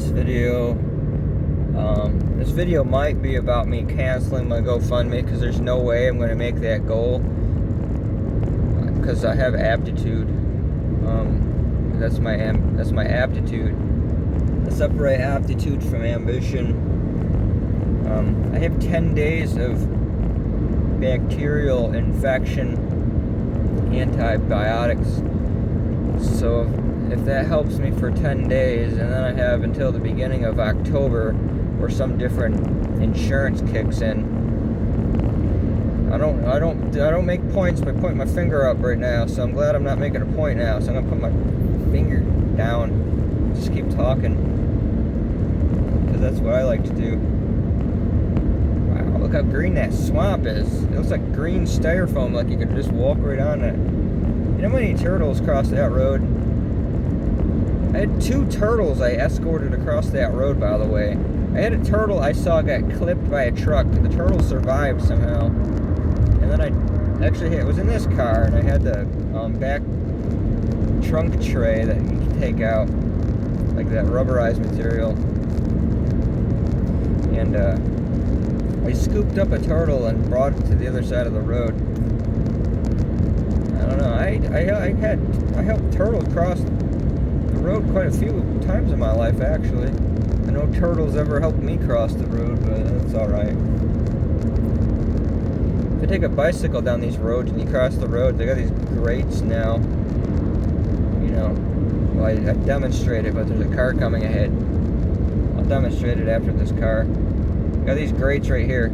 this video. This video might be about me canceling my GoFundMe because there's no way I'm going to make that goal because I have aptitude. That's my aptitude. I separate aptitude from ambition. I have 10 days of bacterial infection antibiotics. So if that helps me for 10 days, and then I have until the beginning of October where some different insurance kicks in. I don't make points by pointing my finger up right now, so I'm glad I'm not making a point now. So I'm gonna put my finger down, just keep talking, because that's what I like to do. Wow, look how green that swamp is. It looks like green styrofoam, like you could just walk right on it. You know how many turtles cross that road? I had 2 turtles I escorted across that road, by the way. I had a turtle I saw got clipped by a truck. The turtle survived somehow. And then it was in this car, and I had the back trunk tray that you can take out, like that rubberized material. And I scooped up a turtle and brought it to the other side of the road. I don't know. I helped turtles cross the road quite a few times in my life, actually. I know turtles ever helped me cross the road, but that's alright. If you take a bicycle down these roads and you cross the road, they got these grates now. You know, well, I demonstrated, but there's a car coming ahead. I'll demonstrate it after this car. Got these grates right here.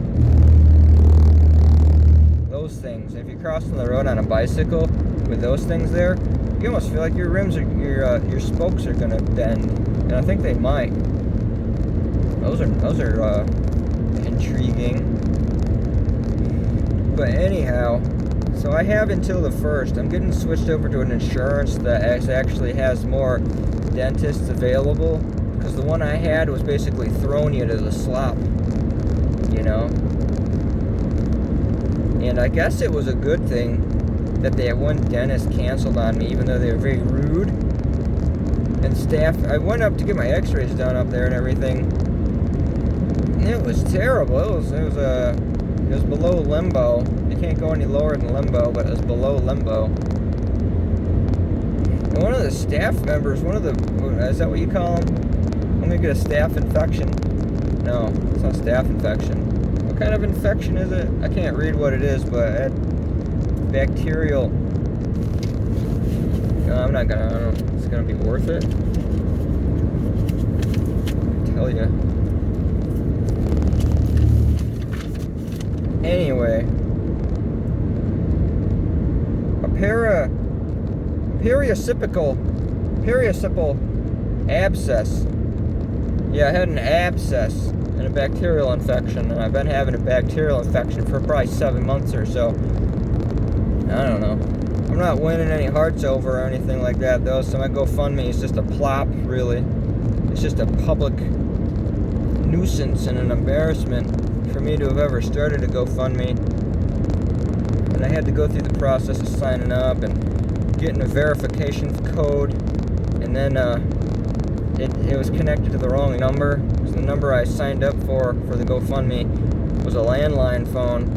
Those things. If you're crossing the road on a bicycle with those things there, you almost feel like your rims are, your spokes are gonna bend, and I think they might. Those are intriguing. But anyhow, so I have until the 1st. I'm getting switched over to an insurance that actually has more dentists available, because the one I had was basically throwing you to the slop, you know. And I guess it was a good thing that that one dentist canceled on me, even though they were very rude. And staff, I went up to get my x-rays done up there and everything. It was terrible. It was below limbo. You can't go any lower than limbo, but it was below limbo. And one of the staff members, is that what you call them? I'm gonna get a staph infection. No, it's not staph infection. What kind of infection is it? I can't read what it is, but bacterial. No, I don't know. It's gonna be worth it. I tell you. Anyway, a periocipal abscess. Yeah, I had an abscess and a bacterial infection, and I've been having a bacterial infection for probably 7 months or so. I don't know. I'm not winning any hearts over or anything like that, though, so my GoFundMe is just a plop, really. It's just a public nuisance and an embarrassment for me to have ever started a GoFundMe. And I had to go through the process of signing up and getting a verification code, and then it was connected to the wrong number, because the number I signed up for the GoFundMe was a landline phone.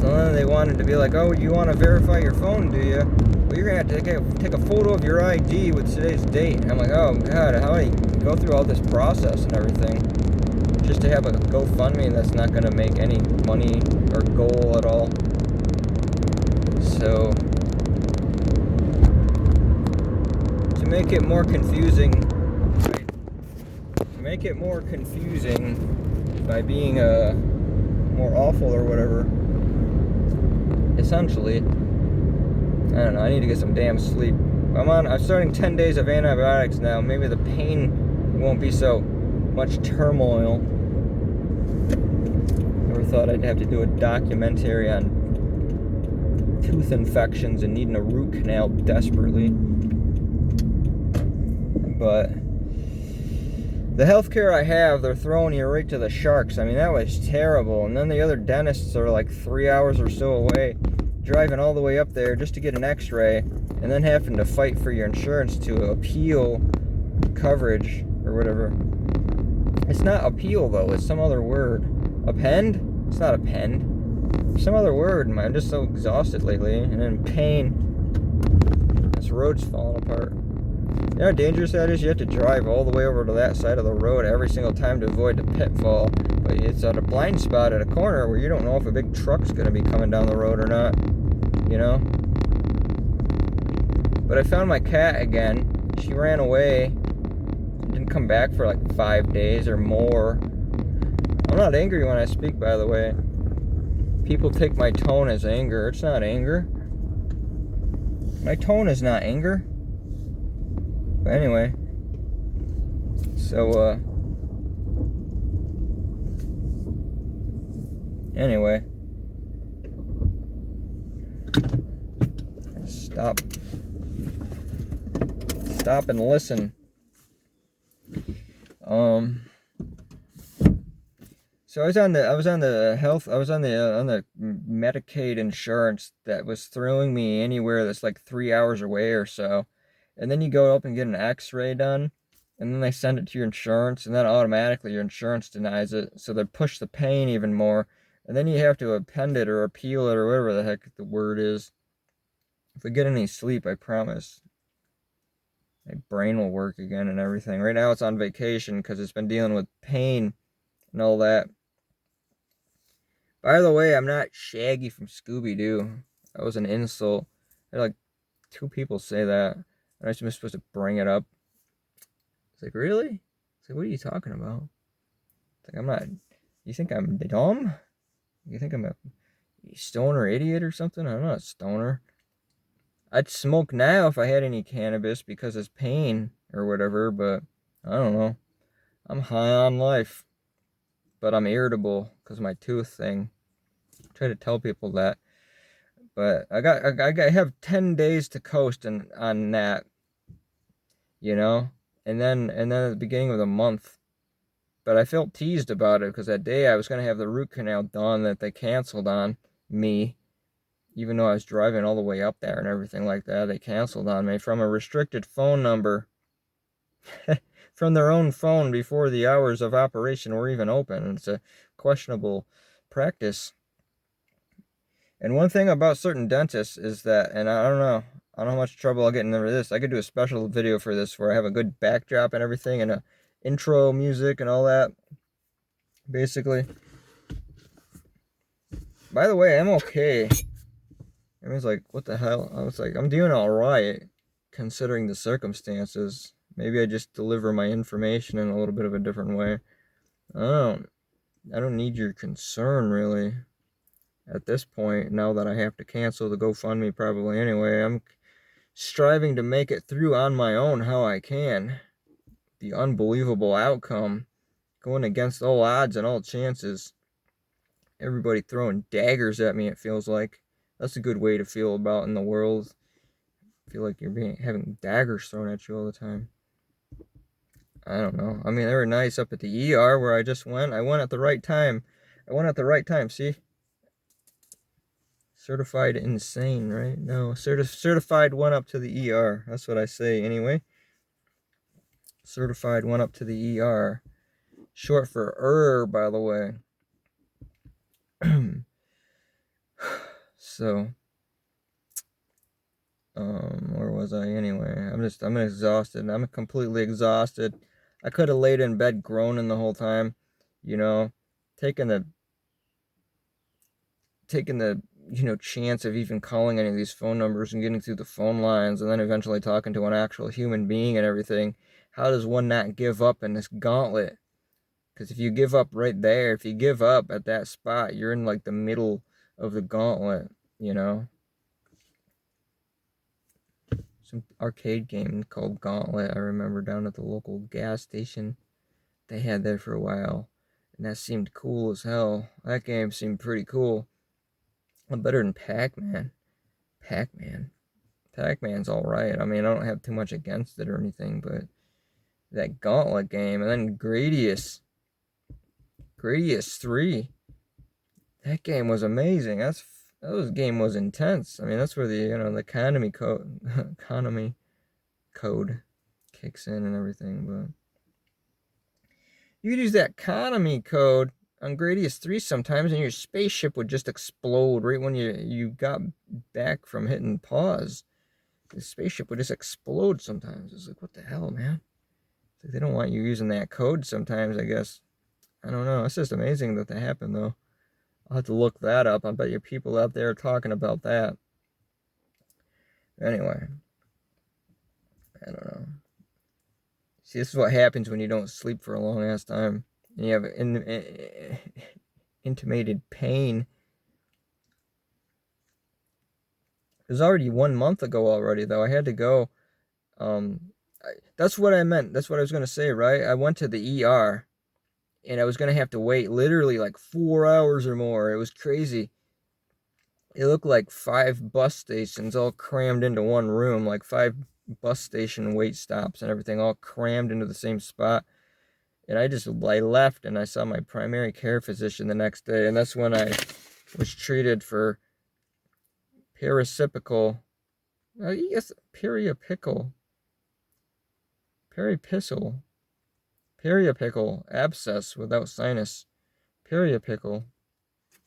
So then they wanted to be like, oh, you want to verify your phone, do you? Well, you're going to have to take a photo of your ID with today's date. And I'm like, oh, God, how do I go through all this process and everything just to have a GoFundMe that's not going to make any money or goal at all? So, to make it more confusing, by being more awful or whatever, essentially, I don't know, I need to get some damn sleep. I'm starting 10 days of antibiotics now. Maybe the pain won't be so much turmoil. Never thought I'd have to do a documentary on tooth infections and needing a root canal desperately. But the healthcare I have, they're throwing you right to the sharks. I mean, that was terrible. And then the other dentists are like 3 hours or so away, driving all the way up there just to get an x-ray, and then having to fight for your insurance to appeal coverage or whatever. It's not appeal though, it's some other word. Append? It's not append. Some other word, man. I'm just so exhausted lately and in pain. This road's falling apart. You know how dangerous that is? You have to drive all the way over to that side of the road every single time to avoid the pitfall. But it's at a blind spot at a corner where you don't know if a big truck's going to be coming down the road or not. You know? But I found my cat again. She ran away. Didn't come back for like 5 days or more. I'm not angry when I speak, by the way. People take my tone as anger. It's not anger. My tone is not anger. But anyway. So, anyway. Stop and listen. So I was on the Medicaid insurance that was throwing me anywhere that's like 3 hours away or so. And then you go up and get an x-ray done, and then they send it to your insurance, and then automatically your insurance denies it. So they push the pain even more. And then you have to append it or appeal it or whatever the heck the word is. If I get any sleep, I promise, my brain will work again and everything. Right now it's on vacation because it's been dealing with pain and all that. By the way, I'm not Shaggy from Scooby-Doo. That was an insult. I had like 2 people say that. And I was supposed to bring it up. It's like, really? It's like, what are you talking about? It's like, I'm not... You think I'm dumb? You think I'm a stoner idiot or something? I'm not a stoner. I'd smoke now if I had any cannabis because it's pain or whatever, but I don't know. I'm high on life. But I'm irritable because of my tooth thing. I try to tell people that. But I have 10 days to coast on that, you know? And then at the beginning of the month. But I felt teased about it because that day I was going to have the root canal done that they canceled on me. Even though I was driving all the way up there and everything like that, they canceled on me from a restricted phone number. From their own phone before the hours of operation were even open. It's a questionable practice. And one thing about certain dentists is that, and I don't know how much trouble I'll get into this. I could do a special video for this where I have a good backdrop and everything and a intro music and all that. Basically. By the way, I'm okay. Everyone's like, what the hell? I was like, I'm doing alright considering the circumstances. Maybe I just deliver my information in a little bit of a different way. I don't need your concern, really. At this point, now that I have to cancel the GoFundMe probably anyway, I'm striving to make it through on my own how I can. The unbelievable outcome. Going against all odds and all chances. Everybody throwing daggers at me, it feels like. That's a good way to feel about in the world. I feel like you're having daggers thrown at you all the time. I don't know. I mean, they were nice up at the ER where I just went. I went at the right time. See? Certified insane, right? No, certified went up to the ER. That's what I say anyway. Certified went up to the ER. Short for by the way. So, where was I anyway? I'm exhausted. I'm completely exhausted. I could have laid in bed groaning the whole time, you know, taking the chance of even calling any of these phone numbers and getting through the phone lines and then eventually talking to an actual human being and everything. How does one not give up in this gauntlet? Because if you give up right there, if you give up at that spot, you're in like the middle of the gauntlet, you know? Some arcade game called Gauntlet, I remember down at the local gas station. They had that for a while, and that seemed cool as hell. That game seemed pretty cool. Better than Pac-Man. Pac-Man's alright. I mean, I don't have too much against it or anything, but that Gauntlet game, and then Gradius 3. That game was amazing. That game was intense. I mean, that's where the economy code kicks in and everything. But You could use that economy code on Gradius 3 sometimes, and your spaceship would just explode right when you got back from hitting pause. The spaceship would just explode sometimes. It's like, what the hell, man? It's like they don't want you using that code sometimes, I guess. I don't know. It's just amazing that happened, though. I'll have to look that up. I bet you people out there are talking about that. Anyway, I don't know. See, this is what happens when you don't sleep for a long ass time. And you have intimated pain. It was already 1 month ago already, though. I had to go. That's what I meant. That's what I was going to say, right? I went to the ER, and I was going to have to wait literally like 4 hours or more. It was crazy. It looked like 5 bus stations all crammed into one room, like 5 bus station wait stops and everything all crammed into the same spot. And I left, and I saw my primary care physician the next day, and that's when I was treated for periapical, periapical abscess without sinus, periapical.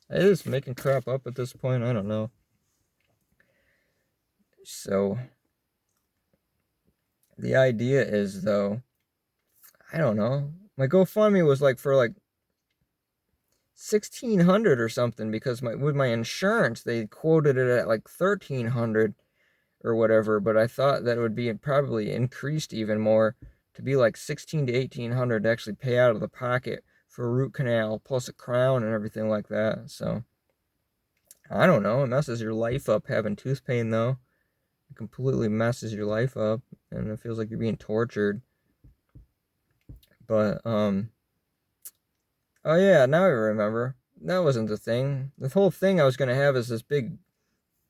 I just making crap up at this point. I don't know. So the idea is, though, I don't know. My GoFundMe was like for like 1,600 or something, because with my insurance they quoted it at like 1,300 or whatever, but I thought that it would be probably increased even more to be like 1,600 to 1,800 to actually pay out of the pocket for a root canal plus a crown and everything like that. So I don't know. It messes your life up having tooth pain, though. It completely messes your life up, and it feels like you're being tortured. But oh yeah, now I remember. That wasn't the thing. The whole thing I was gonna have is this big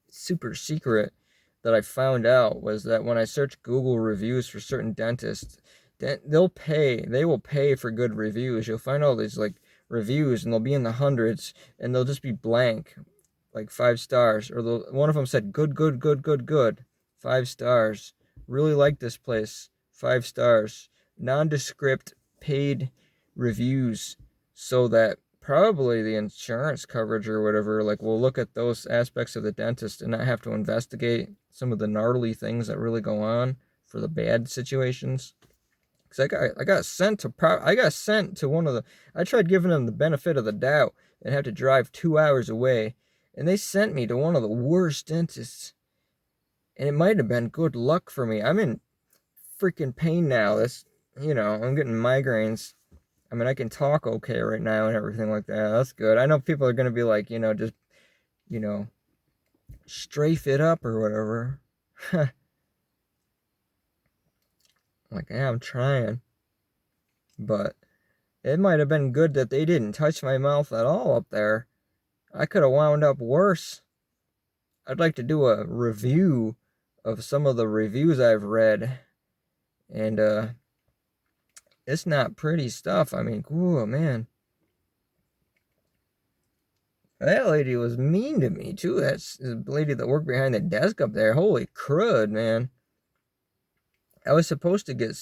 super secret that I found out, was that when I search Google reviews for certain dentists, they will pay for good reviews. You'll find all these like reviews, and they'll be in the hundreds, and they'll just be blank, like 5 stars. Or one of them said good, 5 stars. Really like this place, 5 stars. Nondescript paid reviews, so that probably the insurance coverage or whatever, like, will look at those aspects of the dentist and not have to investigate some of the gnarly things that really go on for the bad situations. Because I got sent to one of the, I tried giving them the benefit of the doubt and had to drive 2 hours away, and they sent me to one of the worst dentists. And it might have been good luck for me. I'm in freaking pain now. I'm getting migraines. I mean, I can talk okay right now and everything like that. That's good. I know people are going to be like, just, strafe it up or whatever. Like, yeah, I'm trying. But it might have been good that they didn't touch my mouth at all up there. I could have wound up worse. I'd like to do a review of some of the reviews I've read. And, it's not pretty stuff. I mean, oh man. That lady was mean to me, too. That's the lady that worked behind the desk up there. Holy crud, man. I was supposed to get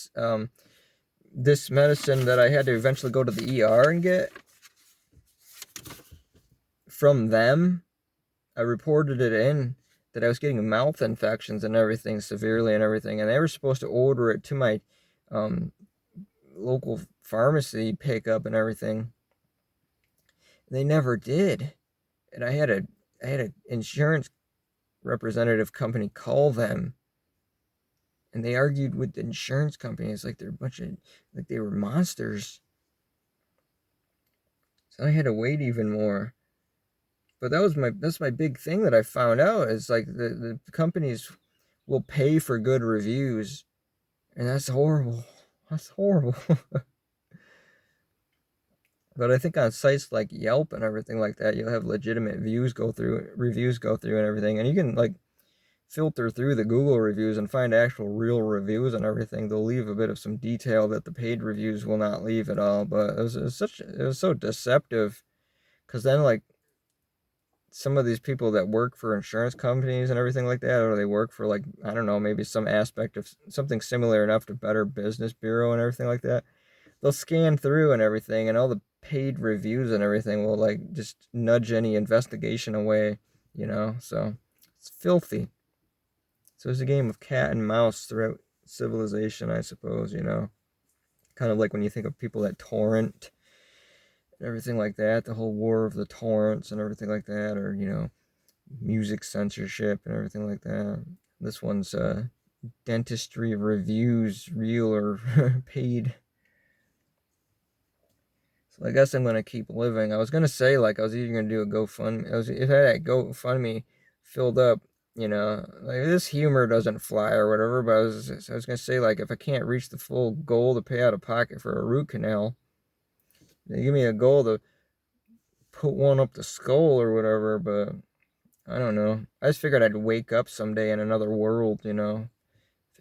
this medicine that I had to eventually go to the ER and get from them. I reported it in that I was getting mouth infections and everything, severely and everything. And they were supposed to order it to my local pharmacy pickup and everything. They never did. And I had an insurance representative company call them, and they argued with the insurance company. It's like they're a bunch of, like, they were monsters. So I had to wait even more. But that's my big thing that I found out, is like the companies will pay for good reviews, and that's horrible. That's horrible. But I think on sites like Yelp and everything like that, you'll have legitimate reviews go through and everything. And you can like filter through the Google reviews and find actual real reviews and everything. They'll leave a bit of some detail that the paid reviews will not leave at all. But it was so deceptive, because then like some of these people that work for insurance companies and everything like that, or they work for, like, I don't know, maybe some aspect of something similar enough to Better Business Bureau and everything like that, they'll scan through and everything, and all the paid reviews and everything will like just nudge any investigation away, so it's filthy. So it's a game of cat and mouse throughout civilization, I suppose, kind of like when you think of people that torrent and everything like that, the whole war of the torrents and everything like that, or music censorship and everything like that. This one's dentistry reviews, real or paid. So I guess I'm gonna keep living. I was gonna say like I was even gonna do a GoFundMe. If I had GoFundMe filled up, like this humor doesn't fly or whatever. But I was gonna say like if I can't reach the full goal to pay out of pocket for a root canal, they give me a goal to put one up the skull or whatever. But I don't know. I just figured I'd wake up someday in another world. If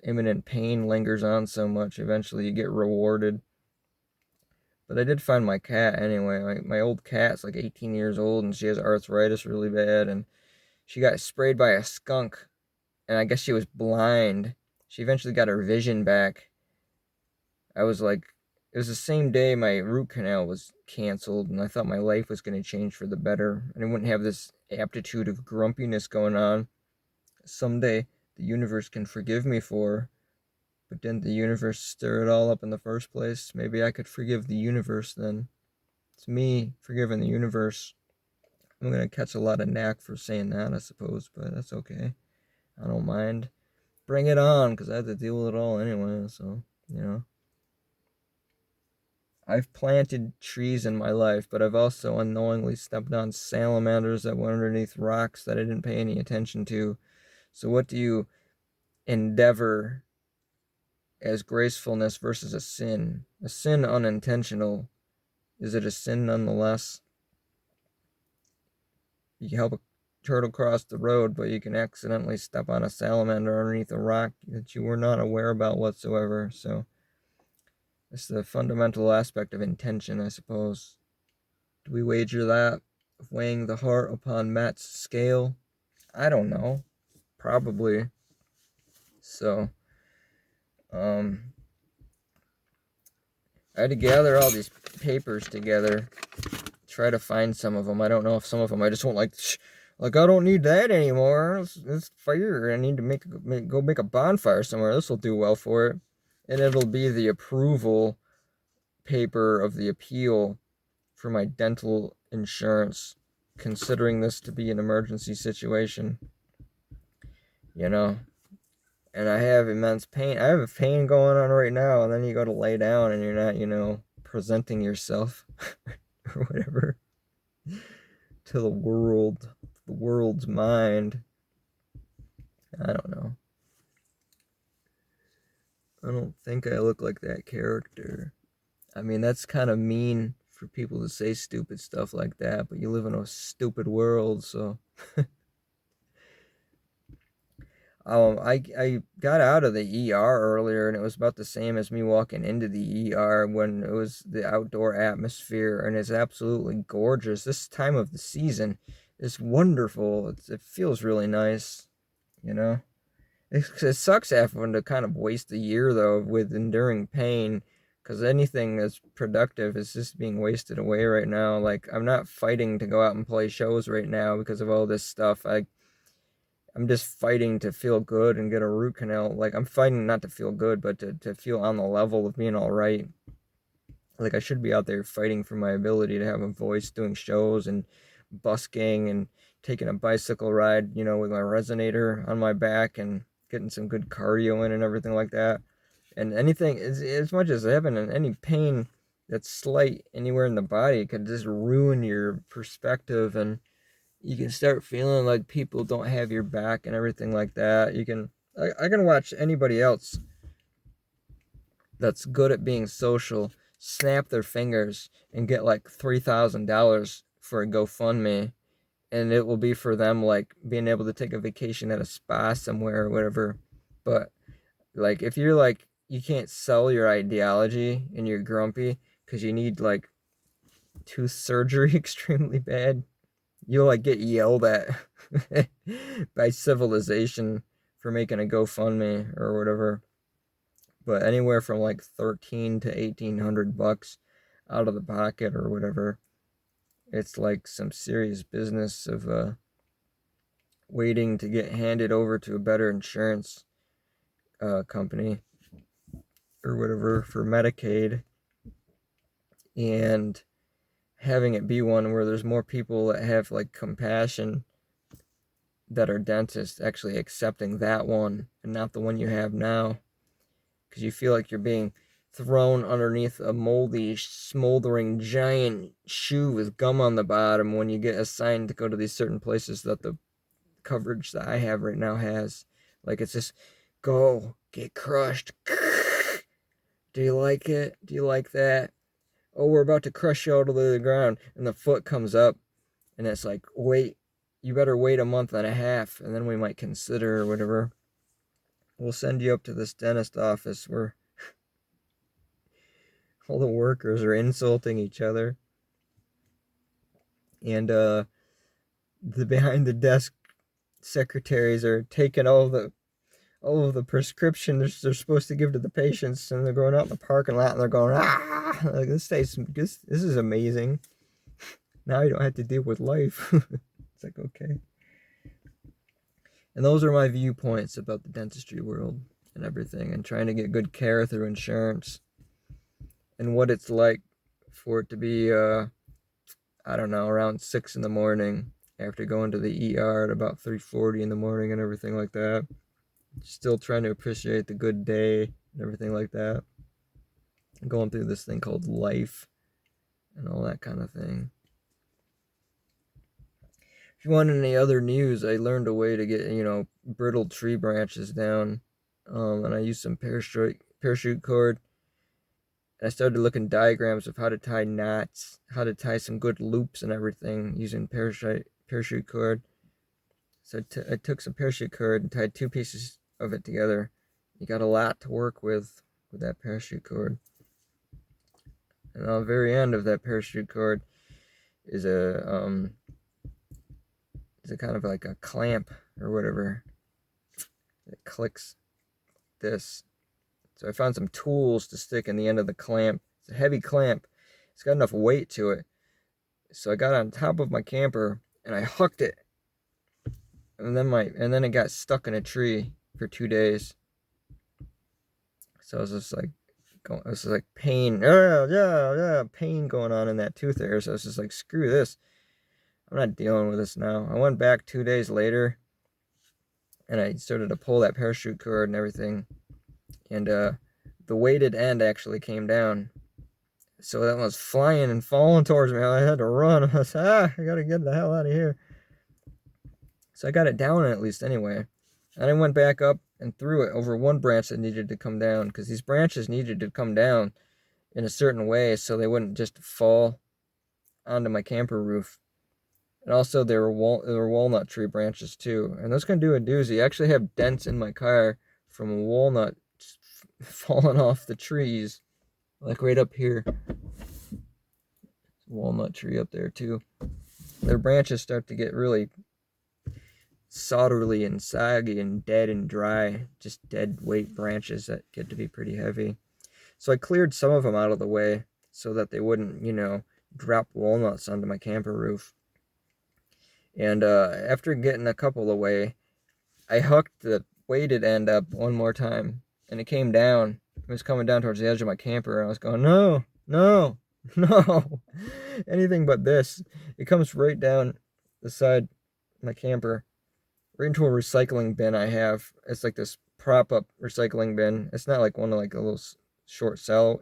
imminent pain lingers on so much, eventually you get rewarded. But I did find my cat anyway. My old cat's like 18 years old and she has arthritis really bad. And she got sprayed by a skunk. And I guess she was blind. She eventually got her vision back. I was like, it was the same day my root canal was canceled. And I thought my life was going to change for the better. And I wouldn't have this aptitude of grumpiness going on. Someday the universe can forgive me for. But didn't the universe stir it all up in the first place? Maybe I could forgive the universe then. It's me forgiving the universe. I'm going to catch a lot of knack for saying that, I suppose, but that's okay. I don't mind. Bring it on, because I have to deal with it all anyway, so, I've planted trees in my life, but I've also unknowingly stepped on salamanders that were underneath rocks that I didn't pay any attention to. So what do you endeavor as gracefulness versus a sin? A sin unintentional. Is it a sin nonetheless? You can help a turtle cross the road, but you can accidentally step on a salamander underneath a rock that you were not aware about whatsoever. So it's the fundamental aspect of intention, I suppose. Do we wager that? Weighing the heart upon Matt's scale? I don't know. Probably. So, I had to gather all these papers together, try to find some of them. I don't know if some of them I just won't like I don't need that anymore. It's fire. I need to go make a bonfire somewhere. This will do well for it. And it'll be the approval paper of the appeal for my dental insurance, considering this to be an emergency situation. And I have immense pain. I have a pain going on right now, and then you go to lay down and you're not, presenting yourself or whatever to the world's mind. I don't know. I don't think I look like that character. I mean, that's kind of mean for people to say stupid stuff like that, but you live in a stupid world, so I got out of the ER earlier, and it was about the same as me walking into the ER when it was the outdoor atmosphere, and it's absolutely gorgeous. This time of the season is wonderful. It feels really nice, It sucks having to kind of waste a year, though, with enduring pain, because anything that's productive is just being wasted away right now. Like, I'm not fighting to go out and play shows right now because of all this stuff. I'm just fighting to feel good and get a root canal. Like, I'm fighting not to feel good, but to feel on the level of being all right. Like, I should be out there fighting for my ability to have a voice, doing shows and busking and taking a bicycle ride, with my resonator on my back and getting some good cardio in and everything like that. And anything, as much as having any pain that's slight anywhere in the body, it could just ruin your perspective, and you can start feeling like people don't have your back and everything like that. I can watch anybody else that's good at being social snap their fingers and get like $3,000 for a GoFundMe, and it will be for them like being able to take a vacation at a spa somewhere or whatever. But like, if you're like, you can't sell your ideology and you're grumpy because you need like tooth surgery extremely bad, you'll like get yelled at by civilization for making a GoFundMe or whatever. but anywhere from like 13 to 1800 bucks out of the pocket or whatever. It's like some serious business of waiting to get handed over to a better insurance company or whatever for Medicaid, and having it be one where there's more people that have like compassion that are dentists actually accepting that one and not the one you have now, because you feel like you're being thrown underneath a moldy, smoldering giant shoe with gum on the bottom when you get assigned to go to these certain places that the coverage that I have right now has. Like, it's just, go, get crushed. Do you like it? Do you like that? Oh, we're about to crush you out of the ground. And the foot comes up, and it's like, wait, you better wait a month and a half, and then we might consider or whatever. We'll send you up to this dentist office where all the workers are insulting each other. And the behind the desk secretaries are taking all of the prescriptions they're supposed to give to the patients, and they're going out in the parking lot and they're going, ah, like, this is amazing. Now you don't have to deal with life. It's like, okay. And those are my viewpoints about the dentistry world and everything, and trying to get good care through insurance, and what it's like for it to be, I don't know, around 6 in the morning after going to the ER at about 3:40 in the morning and everything like that. Still trying to appreciate the good day and everything like that. Going through this thing called life and all that kind of thing. If you want any other news, I learned a way to get, brittle tree branches down. And I used some parachute cord. And I started looking diagrams of how to tie knots, how to tie some good loops and everything using parachute cord. So I took some parachute cord and tied 2 pieces of it together. You got a lot to work with that parachute cord. And on the very end of that parachute cord is a kind of like a clamp or whatever that clicks this. So I found some tools to stick in the end of the clamp. It's a heavy clamp. It's got enough weight to it. So I got on top of my camper and I hooked it. And then it got stuck in a tree for 2 days. So it was just like pain. Pain going on in that tooth there. So I was just like, screw this. I'm not dealing with this now. I went back 2 days later, and I started to pull that parachute cord and everything. And the weighted end actually came down. So that was flying and falling towards me. I had to run. I was I gotta get the hell out of here. So I got it down at least anyway. And I went back up and threw it over one branch that needed to come down, because these branches needed to come down in a certain way so they wouldn't just fall onto my camper roof. And also there were walnut tree branches too. And those can do a doozy. I actually have dents in my car from a walnut falling off the trees. Like right up here. Walnut tree up there too. Their branches start to get really solderly and soggy and dead and dry. Just dead weight branches that get to be pretty heavy. So I cleared some of them out of the way so that they wouldn't, drop walnuts onto my camper roof. And after getting a couple away, I hooked the weighted end up one more time, and it came down. It was coming down towards the edge of my camper, and I was going, no, anything but this. It comes right down the side of my camper, right into a recycling bin I have. It's like this prop-up recycling bin. It's not like one of like the little short, shallow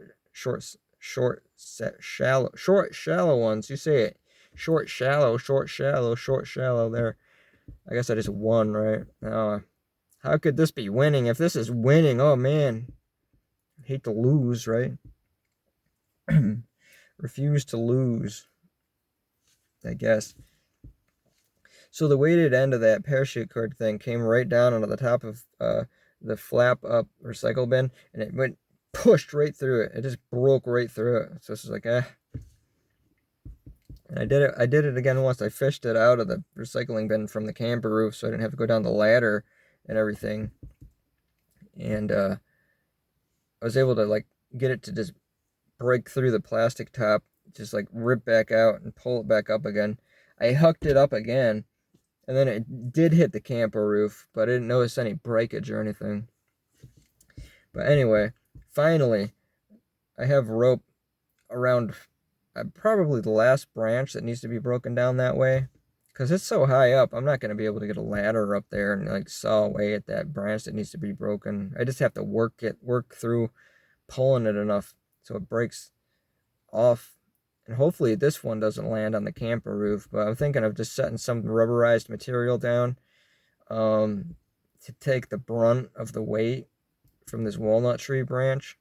ones. You say it. Short, shallow there. I guess I just won, right? How could this be winning? If this is winning, oh man. I hate to lose, right? Refuse to lose, I guess. So the weighted end of that parachute cord thing came right down onto the top of the flap up recycle bin, and it pushed right through it. It just broke right through it. So this is like, And I did it again once. I fished it out of the recycling bin from the camper roof, so I didn't have to go down the ladder and everything. And I was able to like get it to just break through the plastic top, just like rip back out and pull it back up again. I hucked it up again, and then it did hit the camper roof, but I didn't notice any breakage or anything. But anyway, finally, I have rope around probably the last branch that needs to be broken down that way. Because it's so high up, I'm not going to be able to get a ladder up there and like saw away at that branch that needs to be broken. I just have to work through pulling it enough so it breaks off. And hopefully this one doesn't land on the camper roof. But I'm thinking of just setting some rubberized material down to take the brunt of the weight from this walnut tree branch.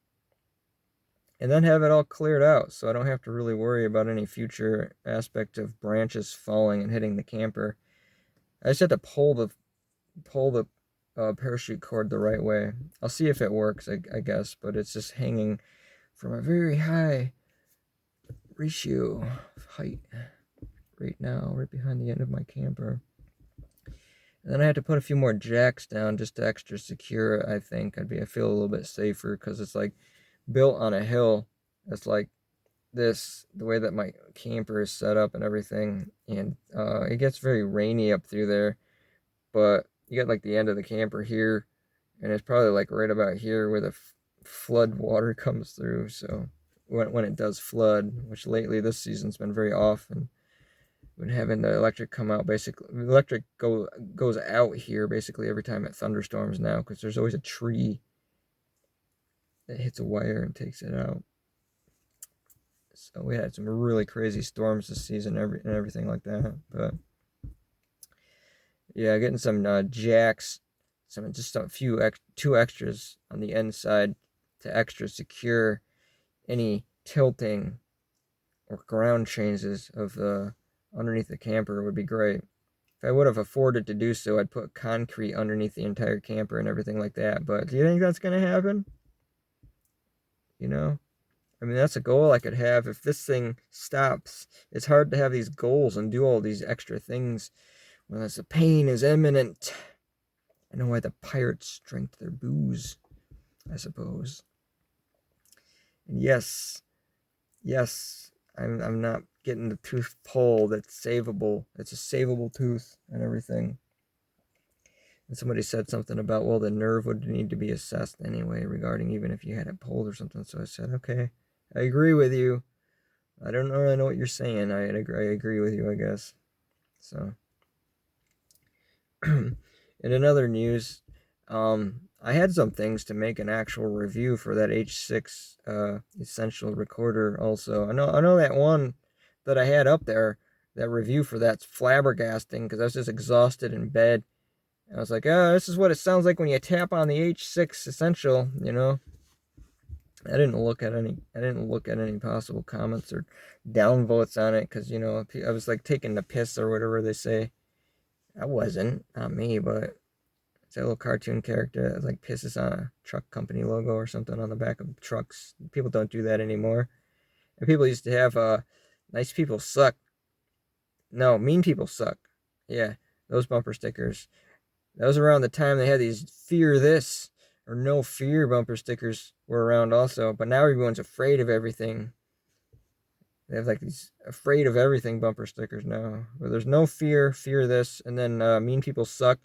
And then have it all cleared out so I don't have to really worry about any future aspect of branches falling and hitting the camper. I just have to pull the parachute cord the right way. I'll see if it works, I guess, but it's just hanging from a very high ratio of height right now, right behind the end of my camper. And then I have to put a few more jacks down just to extra secure it, I think. I feel a little bit safer because it's like built on a hill. It's like this, the way that my camper is set up and everything. And it gets very rainy up through there. But you got like the end of the camper here. And it's probably like right about here where the flood water comes through. So when it does flood, which lately this season's been very often, been having the electric come out, basically the electric goes out here basically every time it thunderstorms now, because there's always a tree that hits a wire and takes it out. So we had some really crazy storms this season and everything like that. But yeah, getting some jacks, just a few two extras on the inside to extra secure any tilting or ground changes of the underneath the camper would be great. If I would have afforded to do so, I'd put concrete underneath the entire camper and everything like that. But do you think that's going to happen? You know? I mean, that's a goal I could have. If this thing stops, it's hard to have these goals and do all these extra things when the pain is imminent. I know why the pirates drank their booze, I suppose. And yes, I'm not getting the tooth pulled. That's savable. It's a savable tooth and everything. And somebody said something about, well, the nerve would need to be assessed anyway regarding even if you had it pulled or something. So I said, okay, I agree with you. I don't really know what you're saying. I agree with you, I guess. So, in another news, I had some things to make an actual review for that H6 essential recorder. Also, I know that one that I had up there, that review for that's flabbergasting because I was just exhausted in bed. I was like, oh, this is what it sounds like when you tap on the H6 essential. I didn't look at any possible comments or downvotes on it because I was like taking the piss or whatever they say. I wasn't, not me, but it's a little cartoon character that like pisses on a truck company logo or something on the back of trucks. People don't do that anymore. And people used to have nice people suck. No, mean people suck. Yeah, those bumper stickers. That was around the time they had these fear this or no fear bumper stickers were around also. But now everyone's afraid of everything. They have like these afraid of everything bumper stickers now. Where there's no fear this, and then mean people suck.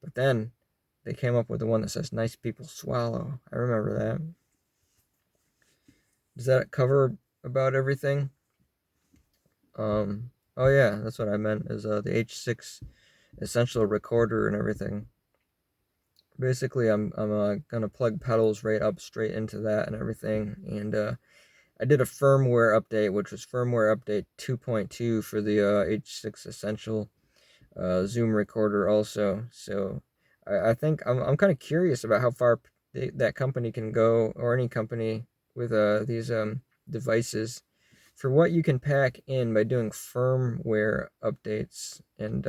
But then they came up with the one that says nice people swallow. I remember that. Does that cover about everything? Oh yeah, that's what I meant, is the H6 essential recorder and everything. Basically, I'm gonna plug pedals right up straight into that and everything, and I did a firmware update, which was firmware update 2.2 for the H6 essential zoom recorder also. So I think I'm kind of curious about how far that company can go, or any company with these devices, for what you can pack in by doing firmware updates. And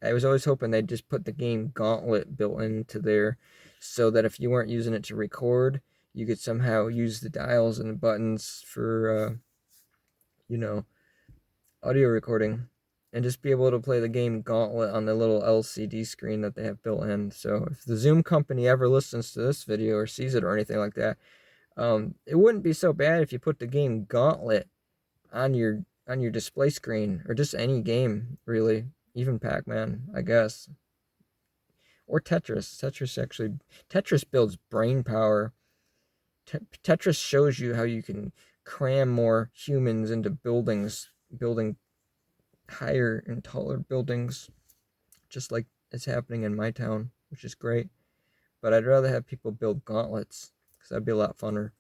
I was always hoping they'd just put the game Gauntlet built into there, so that if you weren't using it to record, you could somehow use the dials and the buttons for audio recording. and just be able to play the game Gauntlet on the little LCD screen that they have built in. So if the Zoom company ever listens to this video or sees it or anything like that, it wouldn't be so bad if you put the game Gauntlet on your display screen, or just any game really, even Pac-Man, I guess, or Tetris. Tetris builds brain power. Tetris shows you how you can cram more humans into buildings, building higher and taller buildings, just like it's happening in my town, which is great. But I'd rather have people build gauntlets, because that'd be a lot funner.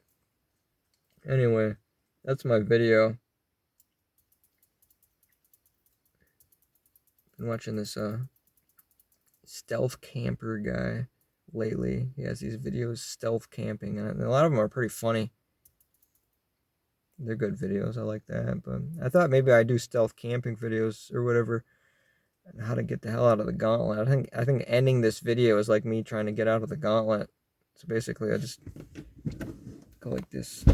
Anyway, that's my video. Been watching this stealth camper guy lately. He has these videos stealth camping, and a lot of them are pretty funny. They're good videos. I like that. But I thought maybe I'd do stealth camping videos or whatever, and how to get the hell out of the gauntlet. I think ending this video is like me trying to get out of the gauntlet. So basically I just go like this.